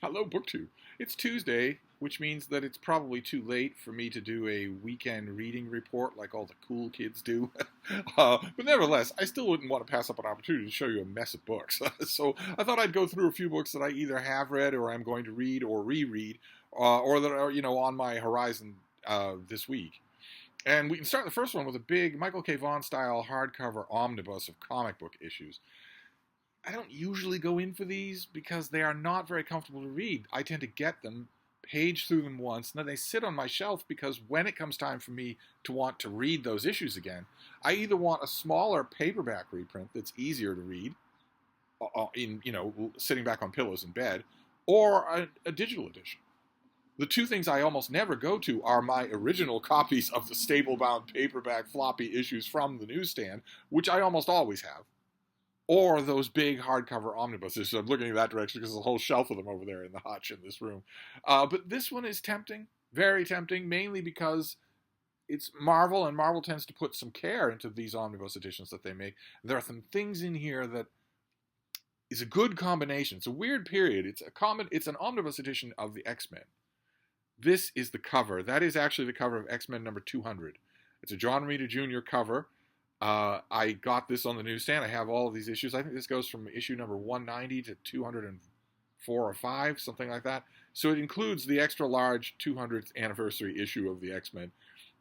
Hello, BookTube. It's Tuesday, which means that it's probably too late for me to do a weekend reading report like all the cool kids do. But nevertheless, I still wouldn't want to pass up an opportunity to show you a mess of books. So I thought I'd go through a few books that I either have read or I'm going to read or reread, or that are on my horizon this week. And we can start the first one with a big Michael K. Vaughan style hardcover omnibus of comic book issues. I don't usually go in for these because they are not very comfortable to read. I tend to get them, page through them once, and then they sit on my shelf because when it comes time for me to want to read those issues again, I either want a smaller paperback reprint that's easier to read, sitting back on pillows in bed, or a digital edition. The two things I almost never go to are my original copies of the staple-bound paperback floppy issues from the newsstand, which I almost always have, or those big hardcover omnibuses. So I'm looking in that direction because there's a whole shelf of them over there in the hutch in this room. But this one is tempting, very tempting, mainly because it's Marvel, and Marvel tends to put some care into these omnibus editions that they make. There are some things in here that is a good combination. It's a weird period. It's an omnibus edition of the XMen. This is the cover. That is actually the cover of XMen number 200. It's a John Romita Jr. cover. I got this on the newsstand. I have all of these issues. I think this goes from issue number 190 to 204 or 5, something like that. So it includes the extra large 200th anniversary issue of the X-Men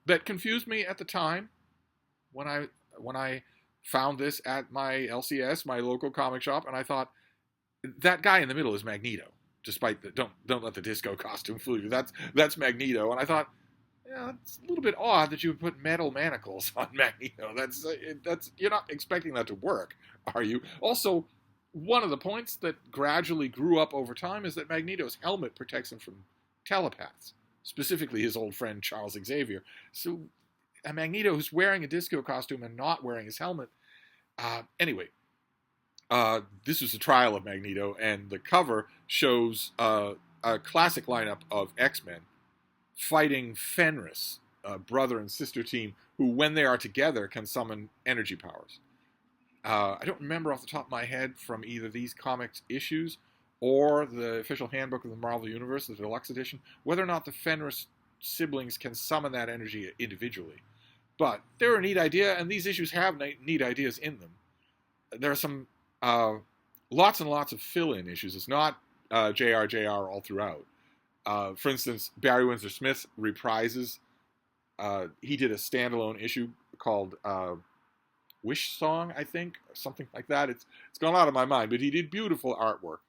that confused me at the time when I found this at my LCS, my local comic shop, and I thought that guy in the middle is Magneto. Despite the don't let the disco costume fool you. That's Magneto, and I thought, yeah, it's a little bit odd that you would put metal manacles on Magneto. That's you're not expecting that to work, are you? Also, one of the points that gradually grew up over time is that Magneto's helmet protects him from telepaths, specifically his old friend Charles Xavier. So a Magneto who's wearing a disco costume and not wearing his helmet. Anyway, this was a trial of Magneto, and the cover shows a classic lineup of X-Men fighting Fenris, a brother and sister team who, when they are together, can summon energy powers. I don't remember off the top of my head from either these comics issues or the official handbook of the Marvel Universe, the deluxe edition, whether or not the Fenris siblings can summon that energy individually. But they're a neat idea, and these issues have neat ideas in them. There are some lots and lots of fill-in issues. It's not JR all throughout. For instance, Barry Windsor Smith reprises. He did a standalone issue called Wish Song, I think, or something like that. It's gone out of my mind, but he did beautiful artwork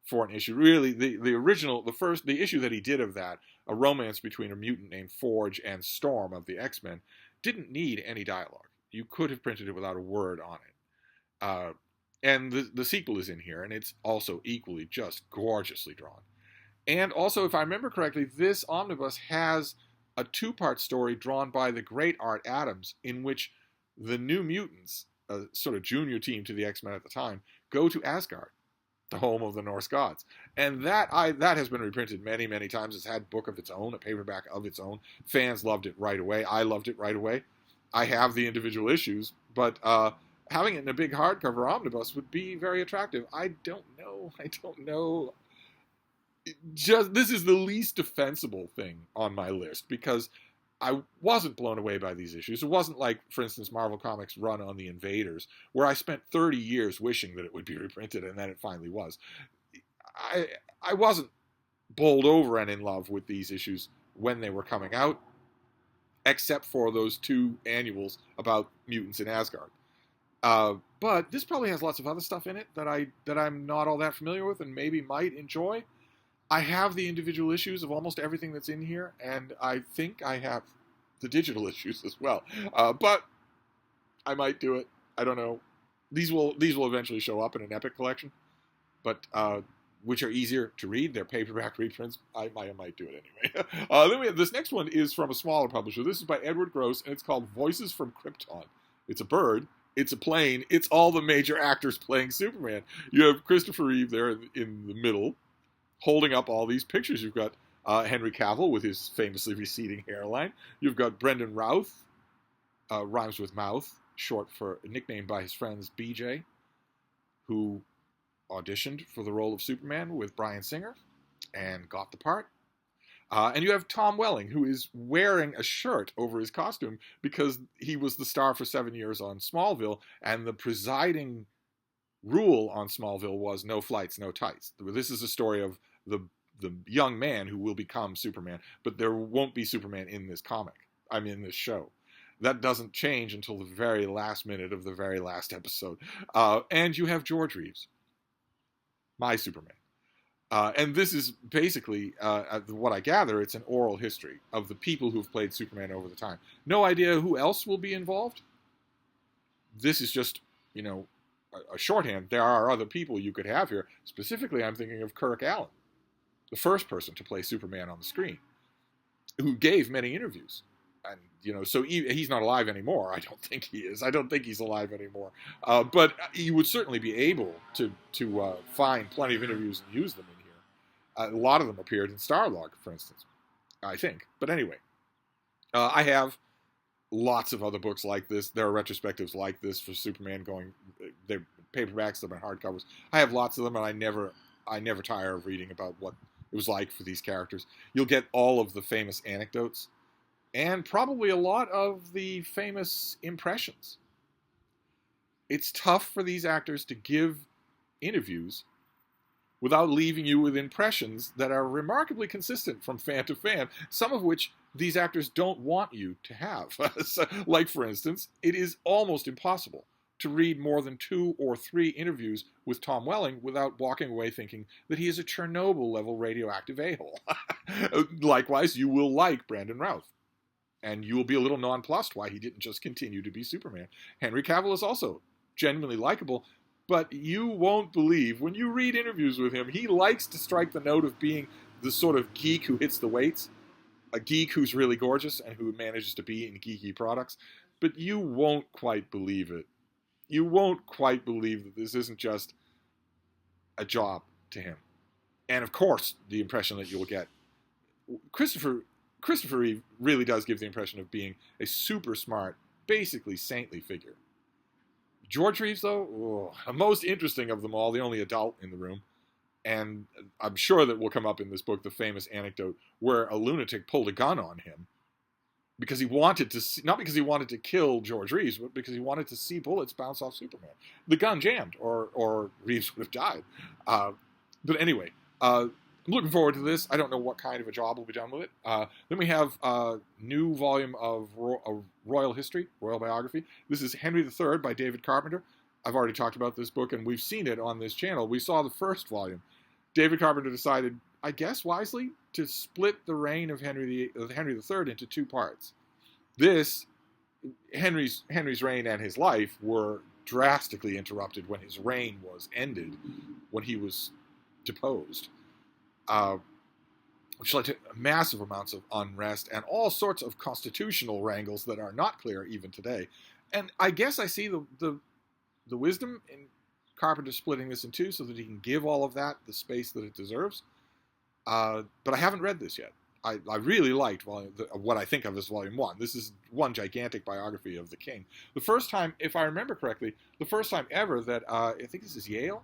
for an issue. Really, the original, the issue that he did of that, a romance between a mutant named Forge and Storm of the X-Men, didn't need any dialogue. You could have printed it without a word on it. And the sequel is in here, and it's also equally just gorgeously drawn. And also, if I remember correctly, this omnibus has a two-part story drawn by the great Art Adams, in which the New Mutants, a sort of junior team to the X-Men at the time, go to Asgard, the home of the Norse gods. And that has been reprinted many, many times. It's had a book of its own, a paperback of its own. Fans loved it right away. I loved it right away. I have the individual issues, but having it in a big hardcover omnibus would be very attractive. I don't know. This is the least defensible thing on my list because I wasn't blown away by these issues. It wasn't like, for instance, Marvel Comics' run on the Invaders, where I spent 30 years wishing that it would be reprinted, and then it finally was. I wasn't bowled over and in love with these issues when they were coming out, except for those two annuals about mutants in Asgard. But this probably has lots of other stuff in it that I'm not all that familiar with and maybe might enjoy. I have the individual issues of almost everything that's in here, and I think I have the digital issues as well. But I might do it. I don't know. These will eventually show up in an Epic collection, but which are easier to read. They're paperback reprints. I might do it anyway. Then we have this next one is from a smaller publisher. This is by Edward Gross, and it's called Voices from Krypton. It's a bird. It's a plane. It's all the major actors playing Superman. You have Christopher Reeve there in the middle, holding up all these pictures. You've got Henry Cavill with his famously receding hairline. You've got Brendan Routh, rhymes with mouth, short for nicknamed by his friends BJ, who auditioned for the role of Superman with Bryan Singer. and got the part. And you have Tom Welling, who is wearing a shirt over his costume because he was the star for 7 years on Smallville, and the presiding rule on Smallville was no flights, no tights. This is a story of the young man who will become Superman, but there won't be Superman in this comic. In this show. That doesn't change until the very last minute of the very last episode. And you have George Reeves, my Superman. And this is basically, what I gather, it's an oral history of the people who've played Superman over the time. No idea who else will be involved. This is just, a shorthand. There are other people you could have here. Specifically, I'm thinking of Kirk Alyn, the first person to play Superman on the screen, who gave many interviews. And, so he's not alive anymore. I don't think he is. I don't think he's alive anymore. But you would certainly be able to find plenty of interviews and use them in here. A lot of them appeared in Starlog, for instance, I think. But anyway, I have lots of other books like this. There are retrospectives like this for Superman going. They're paperbacks, they've been hardcovers. I have lots of them, and I never tire of reading about what it was like for these characters. You'll get all of the famous anecdotes, and probably a lot of the famous impressions. It's tough for these actors to give interviews without leaving you with impressions that are remarkably consistent from fan to fan, some of which these actors don't want you to have. So, like, for instance, it is almost impossible to read more than 2 or 3 interviews with Tom Welling without walking away thinking that he is a Chernobyl-level radioactive a-hole. Likewise, you will like Brandon Routh, and you will be a little nonplussed why he didn't just continue to be Superman. Henry Cavill is also genuinely likable, but you won't believe, when you read interviews with him, he likes to strike the note of being the sort of geek who hits the weights, a geek who's really gorgeous and who manages to be in geeky products, but you won't quite believe it. You won't quite believe that this isn't just a job to him. And of course, the impression that you'll get, Christopher Reeve really does give the impression of being a super smart, basically saintly figure. George Reeves, though, the most interesting of them all, the only adult in the room. And I'm sure that will come up in this book, the famous anecdote where a lunatic pulled a gun on him because he wanted to see, not because he wanted to kill George Reeves, but because he wanted to see bullets bounce off Superman. The gun jammed, or Reeves would have died. But anyway, I'm looking forward to this. I don't know what kind of a job will be done with it. Then we have a new volume of Royal History, Royal Biography. This is Henry III by David Carpenter. I've already talked about this book, and we've seen it on this channel. We saw the first volume. David Carpenter decided, I guess wisely, to split the reign of Henry III into 2 parts. Henry's reign and his life were drastically interrupted when his reign was ended, when he was deposed, which led to massive amounts of unrest and all sorts of constitutional wrangles that are not clear even today. And I guess I see the wisdom in Carpenter splitting this in 2 so that he can give all of that the space that it deserves. But I haven't read this yet. I really liked what I think of as Volume 1. This is one gigantic biography of the king. The first time, if I remember correctly, the first time ever that, I think this is Yale,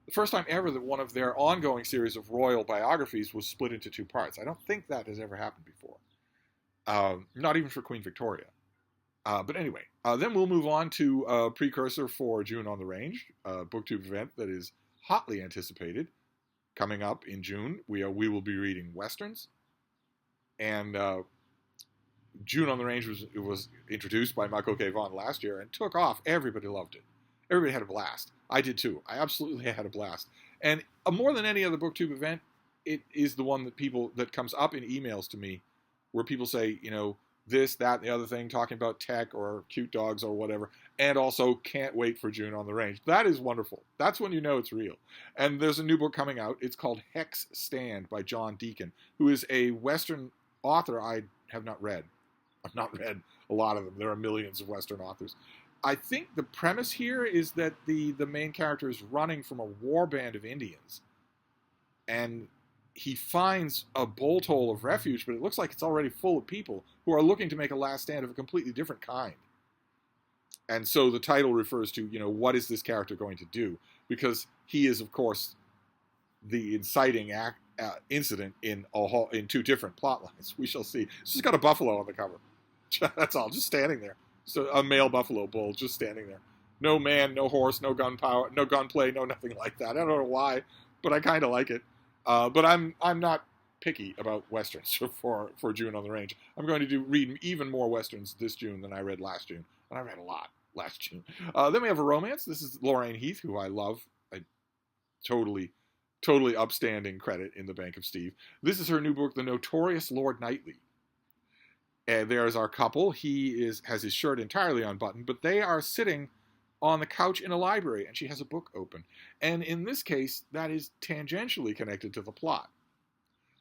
the first time ever that one of their ongoing series of royal biographies was split into 2 parts. I don't think that has ever happened before. Not even for Queen Victoria. But anyway, then we'll move on to a precursor for June on the Range, a booktube event that is hotly anticipated. Coming up in June, we will be reading Westerns. And June on the Range was introduced by Michael K. Vaughan last year and took off. Everybody loved it. Everybody had a blast. I did too. I absolutely had a blast. And more than any other booktube event, it is the one that comes up in emails to me where people say, this, that, and the other thing, talking about tech or cute dogs or whatever, and also can't wait for June on the Range. That is wonderful. That's when you know it's real. And there's a new book coming out. It's called Hex Stand by John Deacon, who is a Western author I have not read. I've not read a lot of them. There are millions of Western authors. I think the premise here is that the main character is running from a war band of Indians, and he finds a bolt hole of refuge, but it looks like it's already full of people who are looking to make a last stand of a completely different kind. And so the title refers to, what is this character going to do? Because he is, of course, the inciting incident in two different plot lines. We shall see. It's just got a buffalo on the cover. That's all, just standing there. So a male buffalo bull just standing there. No man, no horse, no gunpower, no gunplay, no nothing like that. I don't know why, but I kind of like it. But I'm not picky about westerns for June on the Range. I'm going to read even more westerns this June than I read last June, and I read a lot last June. Then we have a romance. This is Lorraine Heath, who I love. I totally upstanding credit in the Bank of Steve. This is her new book, The Notorious Lord Knightley. And there's our couple. He has his shirt entirely unbuttoned, but they are sitting on the couch in a library, and she has a book open. And in this case, that is tangentially connected to the plot,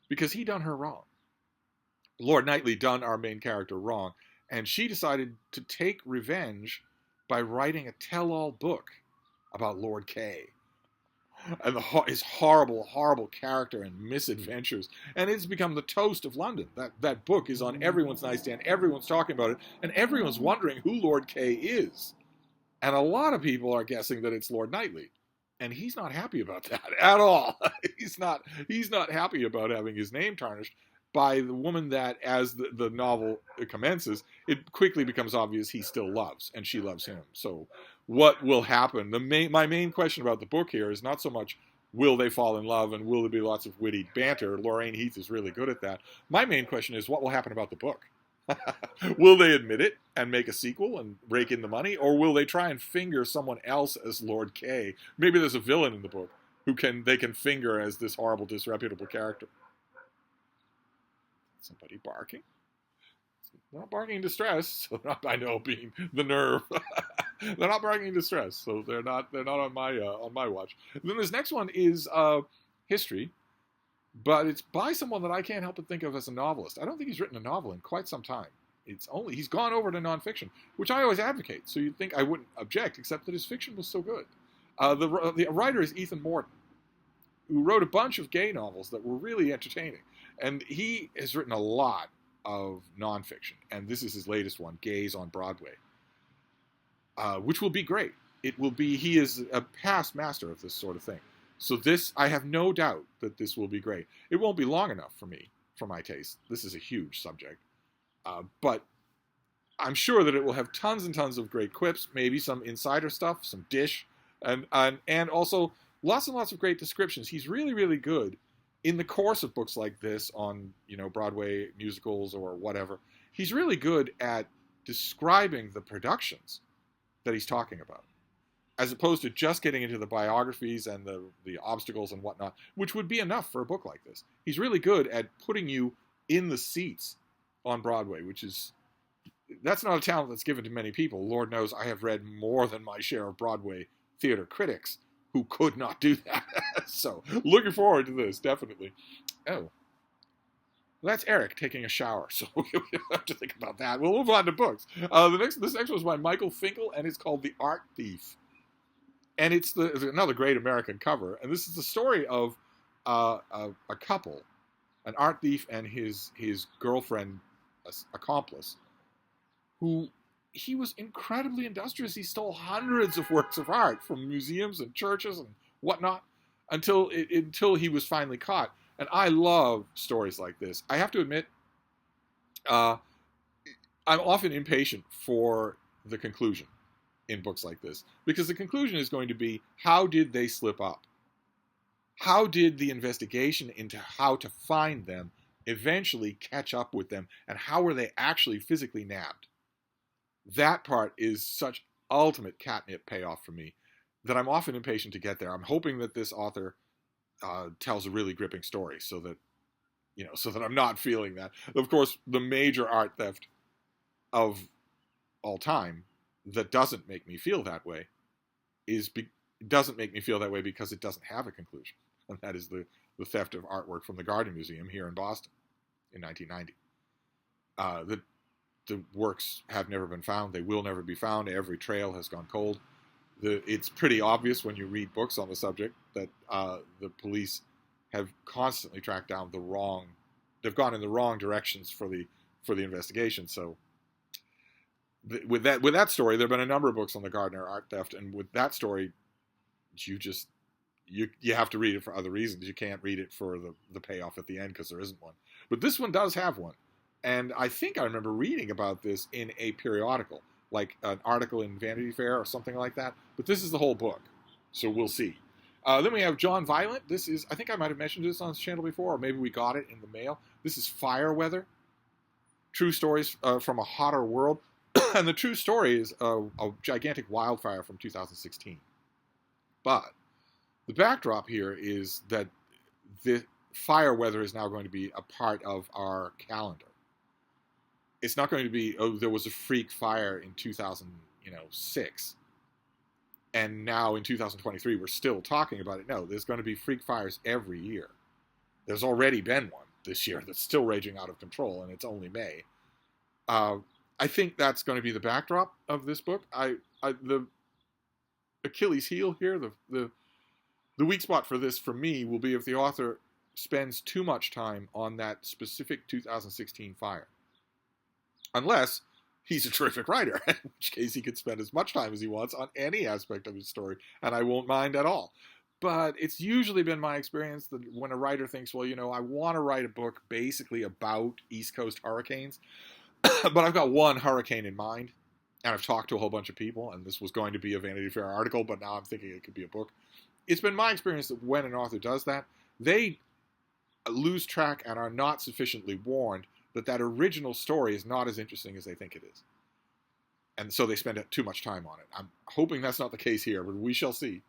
because he done her wrong. Lord Knightley done our main character wrong, and she decided to take revenge by writing a tell-all book about Lord Kay and his horrible, horrible character and misadventures. And it's become the toast of London. That book is on everyone's nightstand. Everyone's talking about it, and everyone's wondering who Lord Kay is. And a lot of people are guessing that it's Lord Knightley. And he's not happy about that at all. He's not happy about having his name tarnished by the woman that, as the novel commences, it quickly becomes obvious he still loves, and she loves him. So what will happen? My main question about the book here is not so much will they fall in love and will there be lots of witty banter. Lorraine Heath is really good at that. My main question is what will happen about the book? Will they admit it and make a sequel and rake in the money, or will they try and finger someone else as Lord Kay? Maybe there's a villain in the book who they can finger as this horrible, disreputable character. Somebody barking? They're not barking in distress, so I know being the nerve. They're not barking in distress, so they're not on my watch. Then this next one is history. But it's by someone that I can't help but think of as a novelist. I don't think he's written a novel in quite some time. He's gone over to nonfiction, which I always advocate. So you'd think I wouldn't object, except that his fiction was so good. The writer is Ethan Morton, who wrote a bunch of gay novels that were really entertaining. And he has written a lot of nonfiction. And this is his latest one, Gays on Broadway, which will be great. He is a past master of this sort of thing. So I have no doubt that this will be great. It won't be long enough for my taste. This is a huge subject. But I'm sure that it will have tons and tons of great quips, maybe some insider stuff, some dish, and also lots and lots of great descriptions. He's really, really good in the course of books like this on, Broadway musicals or whatever. He's really good at describing the productions that he's talking about, as opposed to just getting into the biographies and the obstacles and whatnot, which would be enough for a book like this. He's really good at putting you in the seats on Broadway, that's not a talent that's given to many people. Lord knows I have read more than my share of Broadway theater critics who could not do that. So looking forward to this, definitely. Oh, that's Eric taking a shower, so we have to think about that. We'll move on to books. This next one is by Michael Finkel, and it's called The Art Thief. And it's another great American cover. And this is the story of a couple, an art thief and his girlfriend, accomplice, who he was incredibly industrious. He stole hundreds of works of art from museums and churches and whatnot until he was finally caught. And I love stories like this. I have to admit, I'm often impatient for the conclusion in books like this, because the conclusion is going to be, how did they slip up? How did the investigation into how to find them eventually catch up with them, and how were they actually physically nabbed? That part is such ultimate catnip payoff for me that I'm often impatient to get there. I'm hoping that this author tells a really gripping story so that I'm not feeling that. Of course, the major art theft of all time that doesn't make me feel that way doesn't make me feel that way because it doesn't have a conclusion. And that is the theft of artwork from the Garden Museum here in Boston in 1990. The works have never been found. They will never be found. Every trail has gone cold. It's pretty obvious when you read books on the subject that the police have constantly tracked down they've gone in the wrong directions for the investigation. So with that story, there have been a number of books on the Gardner art theft, and with that story, you have to read it for other reasons. You can't read it for the payoff at the end because there isn't one. But this one does have one. And I think I remember reading about this in a periodical, like an article in Vanity Fair or something like that. But this is the whole book. So we'll see. Then we have John Violent. This is, I think I might have mentioned this on this channel before, or maybe we got it in the mail. This is Fire Weather. True stories from a hotter world. And the true story is a gigantic wildfire from 2016. But the backdrop here is that the fire weather is now going to be a part of our calendar. It's not going to be, oh, there was a freak fire in 2006. And now in 2023, we're still talking about it. No, there's going to be freak fires every year. There's already been one this year that's still raging out of control, and it's only May. I think that's going to be the backdrop of this book. The Achilles heel here, the weak spot for this, for me, will be if the author spends too much time on that specific 2016 fire. Unless he's a terrific writer, in which case he could spend as much time as he wants on any aspect of his story, and I won't mind at all. But it's usually been my experience that when a writer thinks, well, I want to write a book basically about East Coast hurricanes, but I've got one hurricane in mind, and I've talked to a whole bunch of people, and this was going to be a Vanity Fair article, but now I'm thinking it could be a book. It's been my experience that when an author does that, they lose track and are not sufficiently warned that original story is not as interesting as they think it is. And so they spend too much time on it. I'm hoping that's not the case here, but we shall see.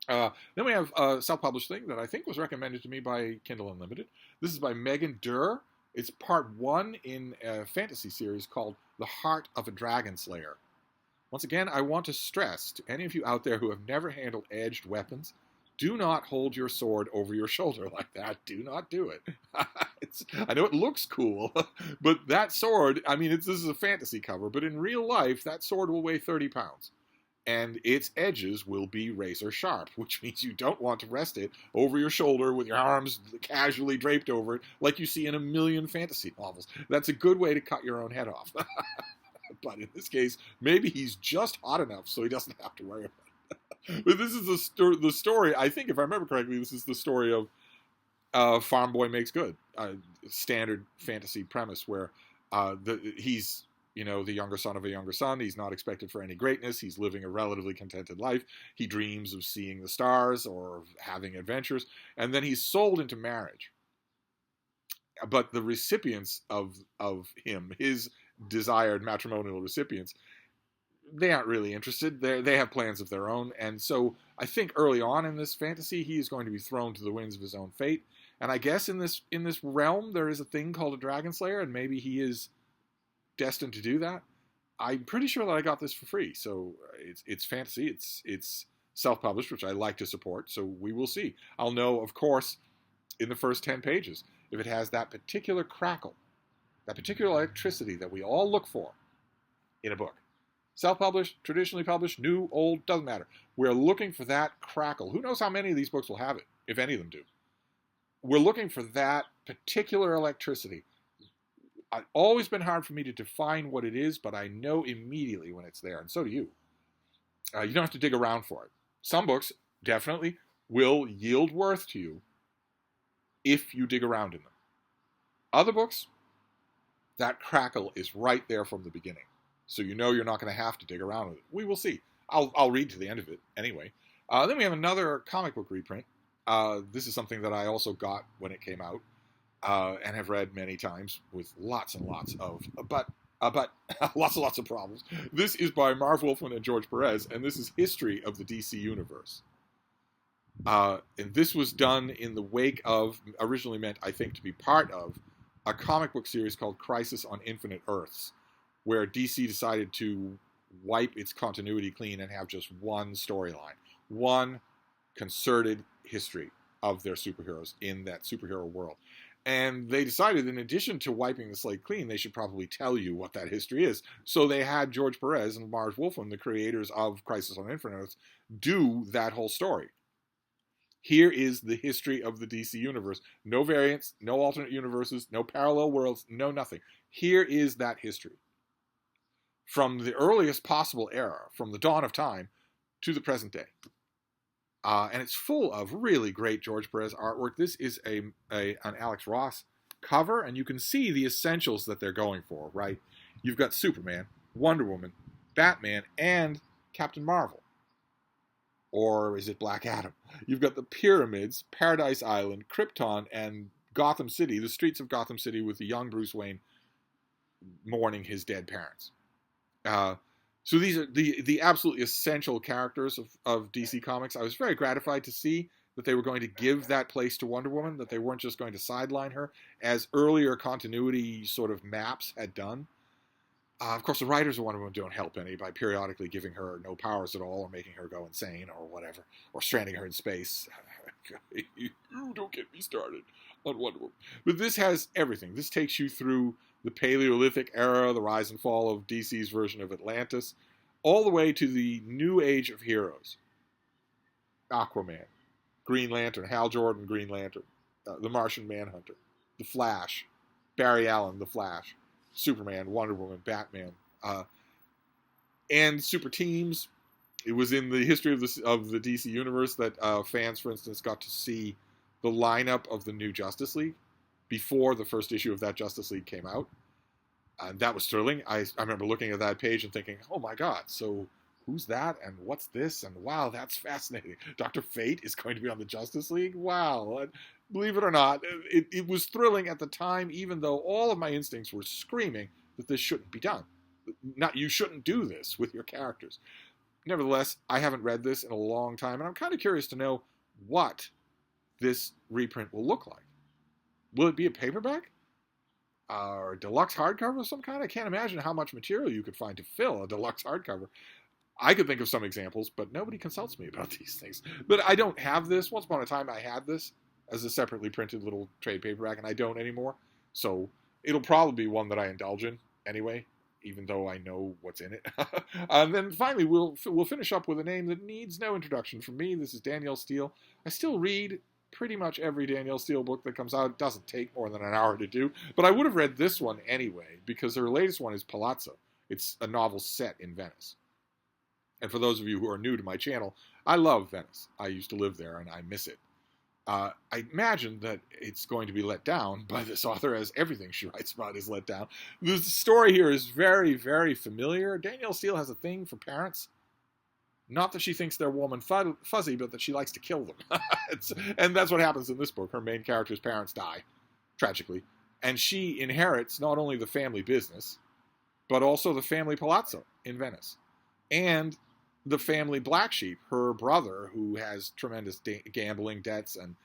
Then we have a self-published thing that I think was recommended to me by Kindle Unlimited. This is by Megan Durr. It's part 1 in a fantasy series called The Heart of a Dragon Slayer. Once again, I want to stress to any of you out there who have never handled edged weapons, do not hold your sword over your shoulder like that. Do not do it. I know it looks cool, but that sword, this is a fantasy cover, but in real life, that sword will weigh 30 pounds. And its edges will be razor sharp, which means you don't want to rest it over your shoulder with your arms casually draped over it like you see in a million fantasy novels. That's a good way to cut your own head off. But in this case, maybe he's just hot enough so he doesn't have to worry about it. But this is the story, I think, if I remember correctly, this is the story of Farm Boy Makes Good, standard fantasy premise where he's the younger son of a younger son. He's not expected for any greatness. He's living a relatively contented life. He dreams of seeing the stars or having adventures. And then he's sold into marriage. But the recipients of him, his desired matrimonial recipients, they aren't really interested. They have plans of their own. And so I think early on in this fantasy, he is going to be thrown to the winds of his own fate. And I guess in this realm, there is a thing called a Dragon Slayer, and maybe he is destined to do that. I'm pretty sure that I got this for free. So it's fantasy. It's self-published, which I like to support. So we will see. I'll know, of course, in the first 10 pages, if it has that particular crackle, that particular electricity that we all look for in a book. Self-published, traditionally published, new, old, doesn't matter. We're looking for that crackle. Who knows how many of these books will have it, if any of them do. We're looking for that particular electricity. It's always been hard for me to define what it is, but I know immediately when it's there, and so do you. You don't have to dig around for it. Some books definitely will yield worth to you if you dig around in them. Other books, that crackle is right there from the beginning. So you're not going to have to dig around with it. We will see. I'll read to the end of it anyway. Then we have another comic book reprint. This is something that I also got when it came out and have read many times with lots and lots of lots of problems. This is by Marv Wolfman and George Perez, and this is History of the DC Universe. And this was done in the wake of, originally meant, I think, to be part of, a comic book series called Crisis on Infinite Earths, where DC decided to wipe its continuity clean and have just one storyline, one concerted history of their superheroes in that superhero world. And they decided, in addition to wiping the slate clean, they should probably tell you what that history is. So they had George Perez and Marv Wolfman, the creators of Crisis on Infinite Earths, do that whole story. Here is the history of the DC universe. No variants, no alternate universes, no parallel worlds, no nothing. Here is that history. From the earliest possible era, from the dawn of time, to the present day. And it's full of really great George Perez artwork. This is an Alex Ross cover, and you can see the essentials that they're going for, right? You've got Superman, Wonder Woman, Batman, and Captain Marvel. Or is it Black Adam? You've got the Pyramids, Paradise Island, Krypton, and Gotham City, the streets of Gotham City with the young Bruce Wayne mourning his dead parents. So these are the absolutely essential characters of DC Comics. I was very gratified to see that they were going to give that place to Wonder Woman, that they weren't just going to sideline her, as earlier continuity sort of maps had done. Of course, the writers of Wonder Woman don't help any by periodically giving her no powers at all, or making her go insane, or whatever, or stranding her in space. Don't get me started on Wonder Woman. But this has everything. This takes you through the Paleolithic era, the rise and fall of DC's version of Atlantis, all the way to the new age of heroes. Aquaman, Green Lantern, Hal Jordan, Green Lantern, the Martian Manhunter, the Flash, Barry Allen, the Flash, Superman, Wonder Woman, Batman, and super teams. It was in the history of the DC universe that fans, for instance, got to see the lineup of the new Justice League before the first issue of that Justice League came out. And that was thrilling. I remember looking at that page and thinking, oh my God, so who's that? And what's this? And wow, that's fascinating. Dr. Fate is going to be on the Justice League? Wow. And believe it or not, it was thrilling at the time, even though all of my instincts were screaming that this shouldn't be done. You shouldn't do this with your characters. Nevertheless, I haven't read this in a long time, and I'm kind of curious to know what this reprint will look like. Will it be a paperback? Or a deluxe hardcover of some kind? I can't imagine how much material you could find to fill a deluxe hardcover. I could think of some examples, but nobody consults me about these things. But I don't have this. Once upon a time, I had this as a separately printed little trade paperback, and I don't anymore. So it'll probably be one that I indulge in anyway, even though I know what's in it. And then finally, we'll finish up with a name that needs no introduction from me. This is Danielle Steele. I still read pretty much every Danielle Steele book that comes out. It doesn't take more than an hour to do, but I would have read this one anyway, because her latest one is Palazzo. It's a novel set in Venice. And for those of you who are new to my channel, I love Venice. I used to live there, and I miss it. I imagine that it's going to be let down by this author, as everything she writes about is let down. The story here is very, very familiar. Danielle Steele has a thing for parents. Not that she thinks they're warm and fuzzy, but that she likes to kill them. And that's what happens in this book. Her main character's parents die, tragically. And she inherits not only the family business, but also the family palazzo in Venice. And the family black sheep, her brother, who has tremendous gambling debts and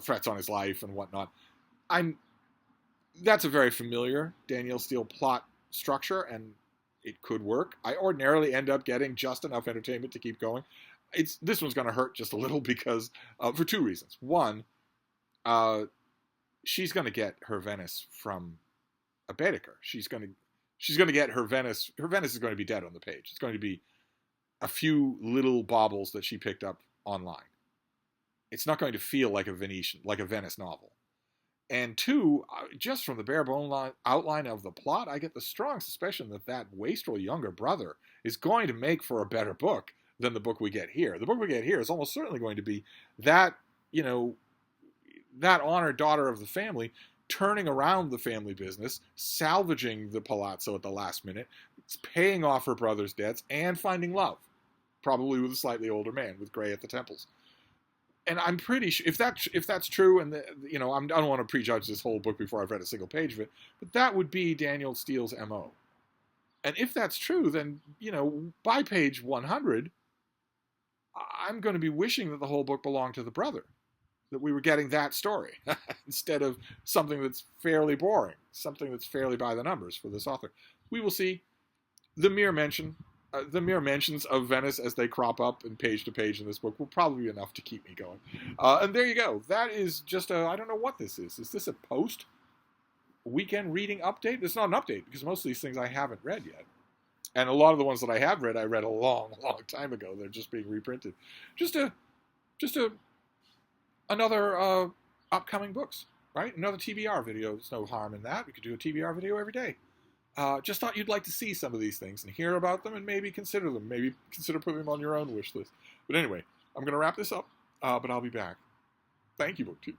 threats on his life and whatnot. That's a very familiar Danielle Steele plot structure, and it could work. I ordinarily end up getting just enough entertainment to keep going. This one's going to hurt just a little because for two reasons. One, she's going to get her Venice from a Baedeker. She's going to get her Venice. Her Venice is going to be dead on the page. It's going to be a few little baubles that she picked up online. It's not going to feel like a Venice novel. And two, just from the bare bone outline of the plot, I get the strong suspicion that wastrel younger brother is going to make for a better book than the book we get here. The book we get here is almost certainly going to be that honored daughter of the family turning around the family business, salvaging the palazzo at the last minute, paying off her brother's debts, and finding love, probably with a slightly older man with gray at the temples. And I'm pretty sure if that's true, and I don't want to prejudge this whole book before I've read a single page of it, but that would be Danielle Steele's MO. And if that's true, then by page 100, I'm going to be wishing that the whole book belonged to the brother, that we were getting that story instead of something that's fairly boring, something that's fairly by the numbers for this author. We will see. The mere mentions of Venice as they crop up in page to page in this book will probably be enough to keep me going. And there you go. That is just I don't know what this is. Is this a post-weekend reading update? It's not an update because most of these things I haven't read yet. And a lot of the ones that I have read, I read a long, long time ago. They're just being reprinted. Another upcoming books, right? Another TBR video. There's no harm in that. We could do a TBR video every day. Just thought you'd like to see some of these things and hear about them and maybe consider them. Maybe consider putting them on your own wish list. But anyway, I'm going to wrap this up, but I'll be back. Thank you, BookTube.